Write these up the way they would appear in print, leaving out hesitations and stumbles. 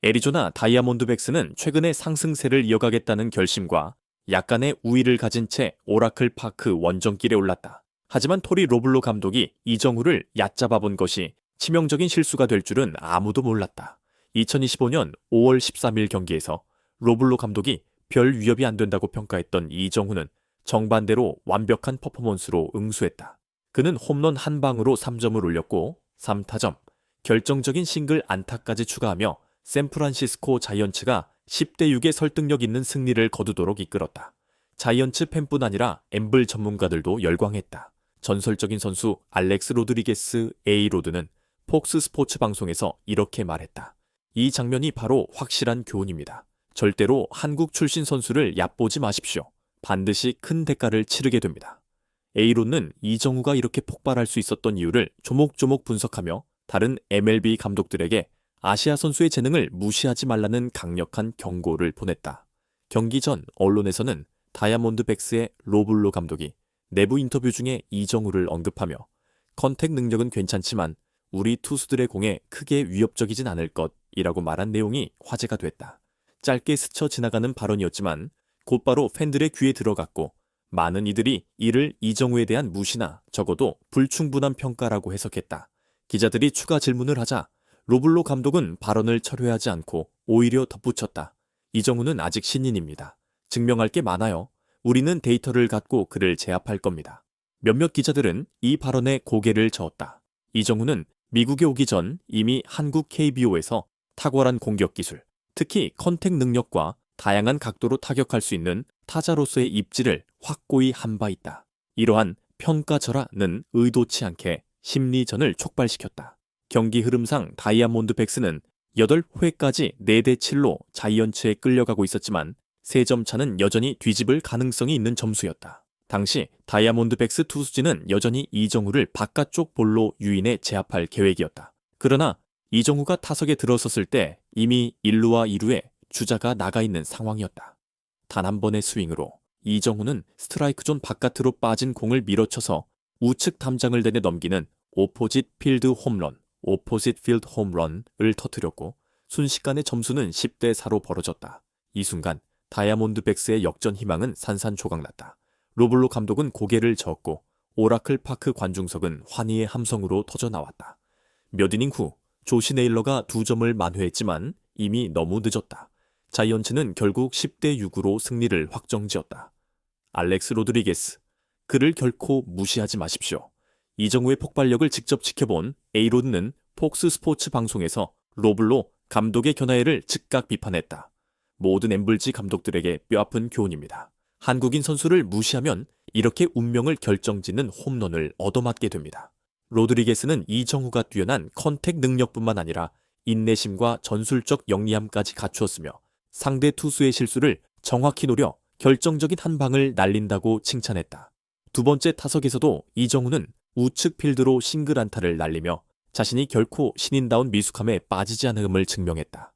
애리조나 다이아몬드백스는 최근에 상승세를 이어가겠다는 결심과 약간의 우위를 가진 채 오라클 파크 원정길에 올랐다. 하지만 토리 로블로 감독이 이정후를 얕잡아 본 것이 치명적인 실수가 될 줄은 아무도 몰랐다. 2025년 5월 13일 경기에서 로블로 감독이 별 위협이 안 된다고 평가했던 이정후는 정반대로 완벽한 퍼포먼스로 응수했다. 그는 홈런 한 방으로 3점을 올렸고 3타점, 결정적인 싱글 안타까지 추가하며 샌프란시스코 자이언츠가 10대 6의 설득력 있는 승리를 거두도록 이끌었다. 자이언츠 팬뿐 아니라 엠블 전문가들도 열광했다. 전설적인 선수 알렉스 로드리게스 A로드는 폭스 스포츠 방송에서 이렇게 말했다. 이 장면이 바로 확실한 교훈입니다. 절대로 한국 출신 선수를 얕보지 마십시오. 반드시 큰 대가를 치르게 됩니다. A로드는 이정후가 이렇게 폭발할 수 있었던 이유를 조목조목 분석하며 다른 MLB 감독들에게 아시아 선수의 재능을 무시하지 말라는 강력한 경고를 보냈다. 경기 전 언론에서는 다이아몬드백스의 로블로 감독이 내부 인터뷰 중에 이정후를 언급하며 컨택 능력은 괜찮지만 우리 투수들의 공에 크게 위협적이진 않을 것이라고 말한 내용이 화제가 됐다. 짧게 스쳐 지나가는 발언이었지만 곧바로 팬들의 귀에 들어갔고 많은 이들이 이를 이정후에 대한 무시나 적어도 불충분한 평가라고 해석했다. 기자들이 추가 질문을 하자 로블로 감독은 발언을 철회하지 않고 오히려 덧붙였다. 이정후는 아직 신인입니다. 증명할 게 많아요. 우리는 데이터를 갖고 그를 제압할 겁니다. 몇몇 기자들은 이 발언에 고개를 저었다. 이정후는 미국에 오기 전 이미 한국 KBO에서 탁월한 공격 기술, 특히 컨택 능력과 다양한 각도로 타격할 수 있는 타자로서의 입지를 확고히 한 바 있다. 이러한 평가절하는 의도치 않게 심리전을 촉발시켰다. 경기 흐름상 다이아몬드백스는 8회까지 4대7로 자이언츠에 끌려가고 있었지만 3점 차는 여전히 뒤집을 가능성이 있는 점수였다. 당시 다이아몬드백스 투수진은 여전히 이정후를 바깥쪽 볼로 유인해 제압할 계획이었다. 그러나 이정후가 타석에 들어섰을 때 이미 1루와 2루에 주자가 나가 있는 상황이었다. 단 한 번의 스윙으로 이정후는 스트라이크 존 바깥으로 빠진 공을 밀어쳐서 우측 담장을 대내 넘기는 오포짓 필드 홈런을 터뜨렸고 순식간에 점수는 10대4로 벌어졌다. 이 순간 다이아몬드백스의 역전 희망은 산산조각났다. 로블로 감독은 고개를 저었고 오라클 파크 관중석은 환희의 함성으로 터져나왔다. 몇 이닝 후 조시 네일러가 2점을 만회했지만 이미 너무 늦었다. 자이언츠는 결국 10대6으로 승리를 확정지었다. 알렉스 로드리게스, 그를 결코 무시하지 마십시오. 이정후의 폭발력을 직접 지켜본 A로드는 폭스 스포츠 방송에서 로블로 감독의 견해를 즉각 비판했다. 모든 엠블지 감독들에게 뼈아픈 교훈입니다. 한국인 선수를 무시하면 이렇게 운명을 결정짓는 홈런을 얻어맞게 됩니다. 로드리게스는 이정후가 뛰어난 컨택 능력뿐만 아니라 인내심과 전술적 영리함까지 갖추었으며 상대 투수의 실수를 정확히 노려 결정적인 한 방을 날린다고 칭찬했다. 두 번째 타석에서도 이정후는 우측 필드로 싱글 안타를 날리며 자신이 결코 신인다운 미숙함에 빠지지 않음을 증명했다.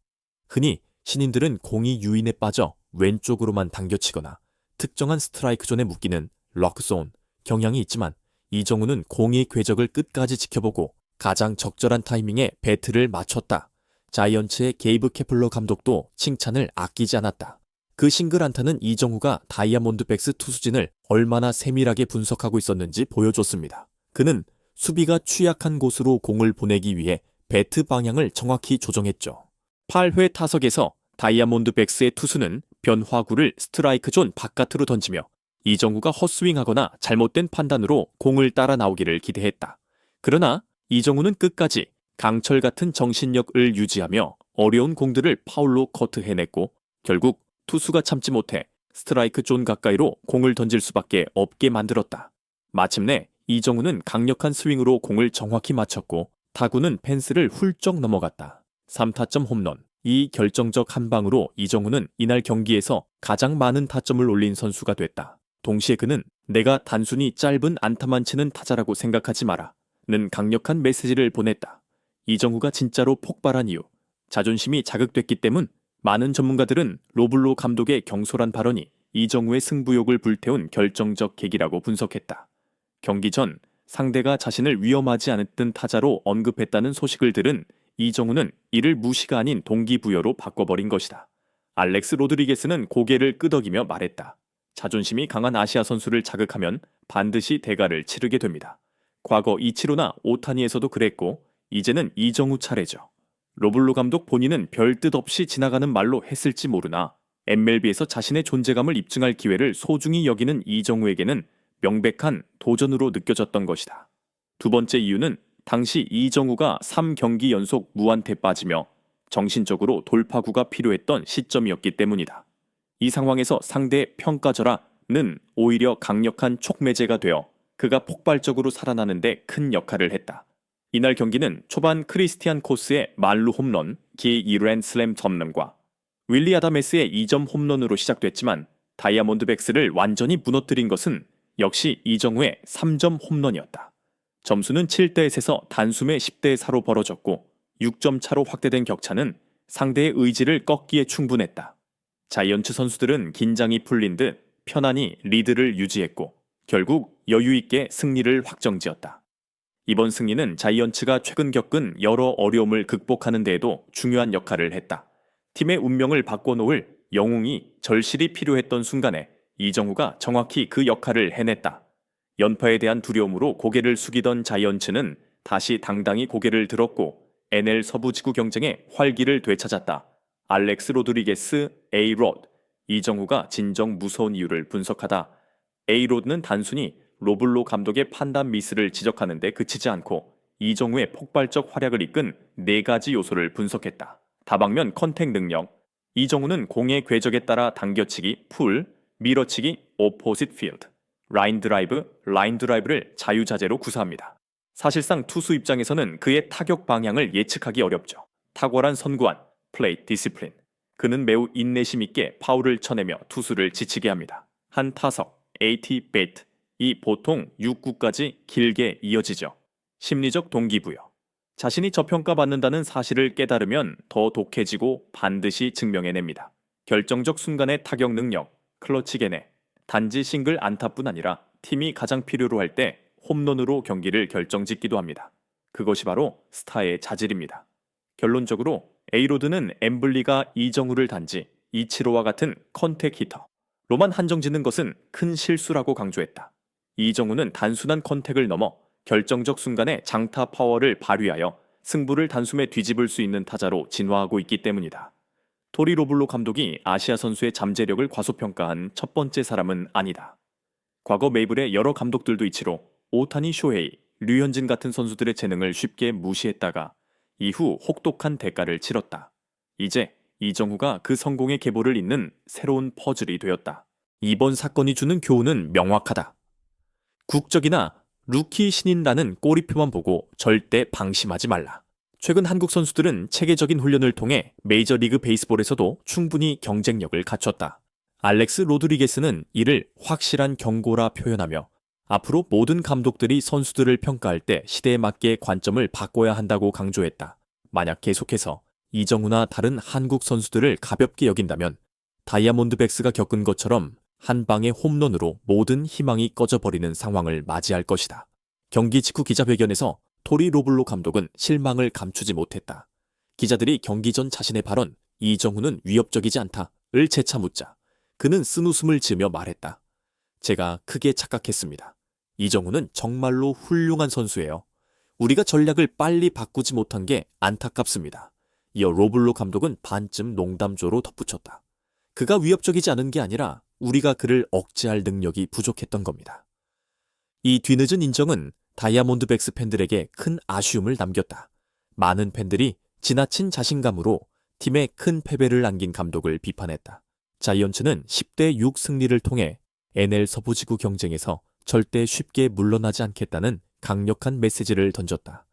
흔히 신인들은 공이 유인에 빠져 왼쪽으로만 당겨치거나 특정한 스트라이크 존에 묶이는 럭존 경향이 있지만 이정후는 공의 궤적을 끝까지 지켜보고 가장 적절한 타이밍에 배트를 맞췄다. 자이언츠의 게이브 케플러 감독도 칭찬을 아끼지 않았다. 그 싱글 안타는 이정후가 다이아몬드백스 투수진을 얼마나 세밀하게 분석하고 있었는지 보여줬습니다. 그는 수비가 취약한 곳으로 공을 보내기 위해 배트 방향을 정확히 조정했죠. 8회 타석에서 다이아몬드백스의 투수는 변화구를 스트라이크 존 바깥으로 던지며 이정후가 헛스윙하거나 잘못된 판단으로 공을 따라 나오기를 기대했다. 그러나 이정후는 끝까지 강철 같은 정신력을 유지하며 어려운 공들을 파울로 커트해냈고 결국 투수가 참지 못해 스트라이크 존 가까이로 공을 던질 수밖에 없게 만들었다. 마침내 이정후는 강력한 스윙으로 공을 정확히 맞췄고 타구는 펜스를 훌쩍 넘어갔다. 3타점 홈런. 이 결정적 한 방으로 이정후는 이날 경기에서 가장 많은 타점을 올린 선수가 됐다. 동시에 그는 내가 단순히 짧은 안타만 치는 타자라고 생각하지 마라 는 강력한 메시지를 보냈다. 이정후가 진짜로 폭발한 이유, 자존심이 자극됐기 때문. 많은 전문가들은 로블로 감독의 경솔한 발언이 이정후의 승부욕을 불태운 결정적 계기라고 분석했다. 경기 전 상대가 자신을 위험하지 않았던 타자로 언급했다는 소식을 들은 이정우는 이를 무시가 아닌 동기부여로 바꿔버린 것이다. 알렉스 로드리게스는 고개를 끄덕이며 말했다. 자존심이 강한 아시아 선수를 자극하면 반드시 대가를 치르게 됩니다. 과거 이치로나 오타니에서도 그랬고 이제는 이정우 차례죠. 로블로 감독 본인은 별 뜻 없이 지나가는 말로 했을지 모르나 MLB에서 자신의 존재감을 입증할 기회를 소중히 여기는 이정우에게는 명백한 도전으로 느껴졌던 것이다. 두 번째 이유는 당시 이정우가 3경기 연속 무안타에 빠지며 정신적으로 돌파구가 필요했던 시점이었기 때문이다. 이 상황에서 상대의 평가절하는 오히려 강력한 촉매제가 되어 그가 폭발적으로 살아나는데 큰 역할을 했다. 이날 경기는 초반 크리스티안 코스의 말루 홈런, 기 2랜 슬램 홈런과 윌리 아다메스의 2점 홈런으로 시작됐지만 다이아몬드백스를 완전히 무너뜨린 것은 역시 이정우의 3점 홈런이었다. 점수는 7대1에서 단숨에 10대4로 벌어졌고 6점 차로 확대된 격차는 상대의 의지를 꺾기에 충분했다. 자이언츠 선수들은 긴장이 풀린 듯 편안히 리드를 유지했고 결국 여유 있게 승리를 확정지었다. 이번 승리는 자이언츠가 최근 겪은 여러 어려움을 극복하는 데에도 중요한 역할을 했다. 팀의 운명을 바꿔놓을 영웅이 절실히 필요했던 순간에 이정우가 정확히 그 역할을 해냈다. 연파에 대한 두려움으로 고개를 숙이던 자이언츠는 다시 당당히 고개를 들었고 NL 서부지구 경쟁에 활기를 되찾았다. 알렉스 로드리게스, A-로드. 이정우가 진정 무서운 이유를 분석하다. A-로드는 단순히 로블로 감독의 판단 미스를 지적하는 데 그치지 않고 이정우의 폭발적 활약을 이끈 4가지 요소를 분석했다. 다방면 컨택 능력. 이정우는 공의 궤적에 따라 당겨치기, 풀, 밀어치기, 오포짓 필드, 라인 드라이브를 자유자재로 구사합니다. 사실상 투수 입장에서는 그의 타격 방향을 예측하기 어렵죠. 탁월한 선구안, 플레이트 디시플린. 그는 매우 인내심 있게 파울을 쳐내며 투수를 지치게 합니다. 한 타석, AT 베이트. 이 보통 6구까지 길게 이어지죠. 심리적 동기부여. 자신이 저평가받는다는 사실을 깨달으면 더 독해지고 반드시 증명해냅니다. 결정적 순간의 타격 능력, 클러치 개내. 단지 싱글 안타뿐 아니라 팀이 가장 필요로 할 때 홈런으로 경기를 결정짓기도 합니다. 그것이 바로 스타의 자질입니다. 결론적으로 에이로드는 엠블리가 이정우를 단지 이치로와 같은 컨택 히터로만 한정짓는 것은 큰 실수라고 강조했다. 이정우는 단순한 컨택을 넘어 결정적 순간에 장타 파워를 발휘하여 승부를 단숨에 뒤집을 수 있는 타자로 진화하고 있기 때문이다. 토리 로블로 감독이 아시아 선수의 잠재력을 과소평가한 첫 번째 사람은 아니다. 과거 메이블의 여러 감독들도 이치로, 오타니 쇼헤이, 류현진 같은 선수들의 재능을 쉽게 무시했다가 이후 혹독한 대가를 치렀다. 이제 이정우가 그 성공의 계보를 잇는 새로운 퍼즐이 되었다. 이번 사건이 주는 교훈은 명확하다. 국적이나 루키 신인라는 꼬리표만 보고 절대 방심하지 말라. 최근 한국 선수들은 체계적인 훈련을 통해 메이저리그 베이스볼에서도 충분히 경쟁력을 갖췄다. 알렉스 로드리게스는 이를 확실한 경고라 표현하며 앞으로 모든 감독들이 선수들을 평가할 때 시대에 맞게 관점을 바꿔야 한다고 강조했다. 만약 계속해서 이정우나 다른 한국 선수들을 가볍게 여긴다면 다이아몬드백스가 겪은 것처럼 한 방의 홈런으로 모든 희망이 꺼져버리는 상황을 맞이할 것이다. 경기 직후 기자회견에서 토리 로블로 감독은 실망을 감추지 못했다. 기자들이 경기 전 자신의 발언, 이정우는 위협적이지 않다를 재차 묻자 그는 쓴웃음을 지으며 말했다. 제가 크게 착각했습니다. 이정우는 정말로 훌륭한 선수예요. 우리가 전략을 빨리 바꾸지 못한 게 안타깝습니다. 이어 로블로 감독은 반쯤 농담조로 덧붙였다. 그가 위협적이지 않은 게 아니라 우리가 그를 억제할 능력이 부족했던 겁니다. 이 뒤늦은 인정은 다이아몬드백스 팬들에게 큰 아쉬움을 남겼다. 많은 팬들이 지나친 자신감으로 팀에 큰 패배를 안긴 감독을 비판했다. 자이언츠는 10대6 승리를 통해 NL 서부지구 경쟁에서 절대 쉽게 물러나지 않겠다는 강력한 메시지를 던졌다.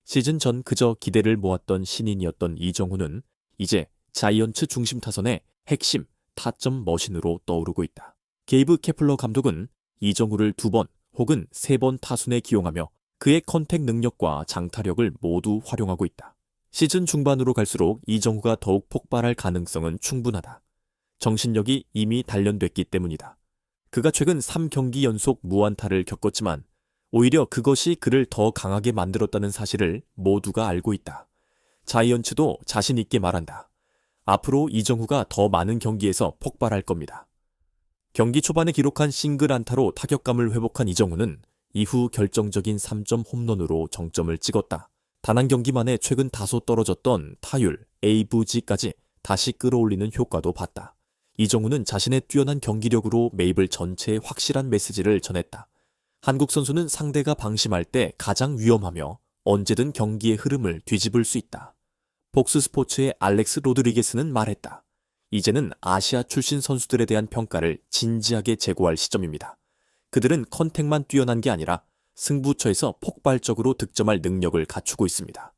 시즌 전 그저 기대를 모았던 신인이었던 이정우는 이제 자이언츠 중심 타선의 핵심 타점 머신으로 떠오르고 있다. 게이브 케플러 감독은 이정우를 2번 혹은 3번 타순에 기용하며 그의 컨택 능력과 장타력을 모두 활용하고 있다. 시즌 중반으로 갈수록 이정우가 더욱 폭발할 가능성은 충분하다. 정신력이 이미 단련됐기 때문이다. 그가 최근 3경기 연속 무안타를 겪었지만 오히려 그것이 그를 더 강하게 만들었다는 사실을 모두가 알고 있다. 자이언츠도 자신 있게 말한다. 앞으로 이정후가 더 많은 경기에서 폭발할 겁니다. 경기 초반에 기록한 싱글 안타로 타격감을 회복한 이정후는 이후 결정적인 3점 홈런으로 정점을 찍었다. 단 한 경기 만에 최근 다소 떨어졌던 타율, AVG까지 다시 끌어올리는 효과도 봤다. 이정후는 자신의 뛰어난 경기력으로 메이블 전체에 확실한 메시지를 전했다. 한국 선수는 상대가 방심할 때 가장 위험하며 언제든 경기의 흐름을 뒤집을 수 있다. 폭스스포츠의 알렉스 로드리게스는 말했다. 이제는 아시아 출신 선수들에 대한 평가를 진지하게 재고할 시점입니다. 그들은 컨택만 뛰어난 게 아니라 승부처에서 폭발적으로 득점할 능력을 갖추고 있습니다.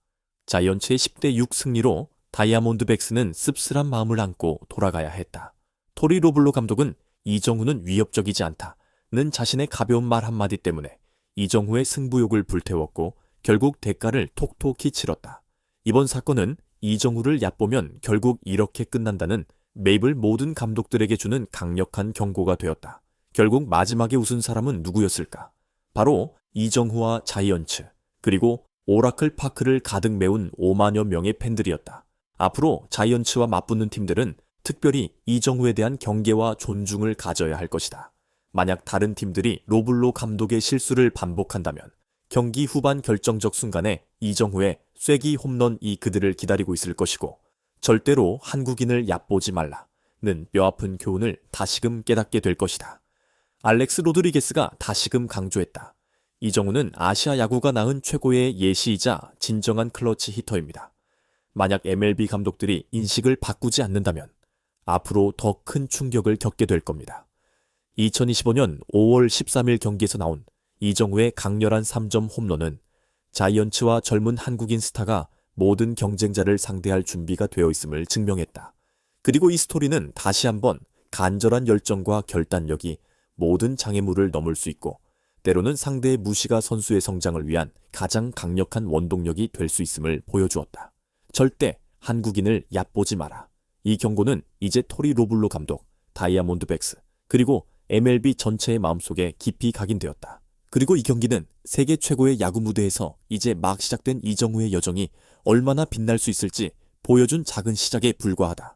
자이언츠의 10대 6 승리로 다이아몬드백스는 씁쓸한 마음을 안고 돌아가야 했다. 토리 로블로 감독은 이정후는 위협적이지 않다는 자신의 가벼운 말 한마디 때문에 이정후의 승부욕을 불태웠고 결국 대가를 톡톡히 치렀다. 이번 사건은 이정후를 얕보면 결국 이렇게 끝난다는 메이블 모든 감독들에게 주는 강력한 경고가 되었다. 결국 마지막에 웃은 사람은 누구였을까? 바로 이정후와 자이언츠, 그리고 오라클 파크를 가득 메운 5만여 명의 팬들이었다. 앞으로 자이언츠와 맞붙는 팀들은 특별히 이정후에 대한 경계와 존중을 가져야 할 것이다. 만약 다른 팀들이 로블로 감독의 실수를 반복한다면 경기 후반 결정적 순간에 이정후의 쐐기 홈런이 그들을 기다리고 있을 것이고 절대로 한국인을 얕보지 말라는 뼈아픈 교훈을 다시금 깨닫게 될 것이다. 알렉스 로드리게스가 다시금 강조했다. 이정후는 아시아 야구가 낳은 최고의 예시이자 진정한 클러치 히터입니다. 만약 MLB 감독들이 인식을 바꾸지 않는다면 앞으로 더 큰 충격을 겪게 될 겁니다. 2025년 5월 13일 경기에서 나온 이정후의 강렬한 3점 홈런은 자이언츠와 젊은 한국인 스타가 모든 경쟁자를 상대할 준비가 되어 있음을 증명했다. 그리고 이 스토리는 다시 한번 간절한 열정과 결단력이 모든 장애물을 넘을 수 있고 때로는 상대의 무시가 선수의 성장을 위한 가장 강력한 원동력이 될 수 있음을 보여주었다. 절대 한국인을 얕보지 마라. 이 경고는 이제 토리 로블로 감독, 다이아몬드백스, 그리고 MLB 전체의 마음속에 깊이 각인되었다. 그리고 이 경기는 세계 최고의 야구 무대에서 이제 막 시작된 이정후의 여정이 얼마나 빛날 수 있을지 보여준 작은 시작에 불과하다.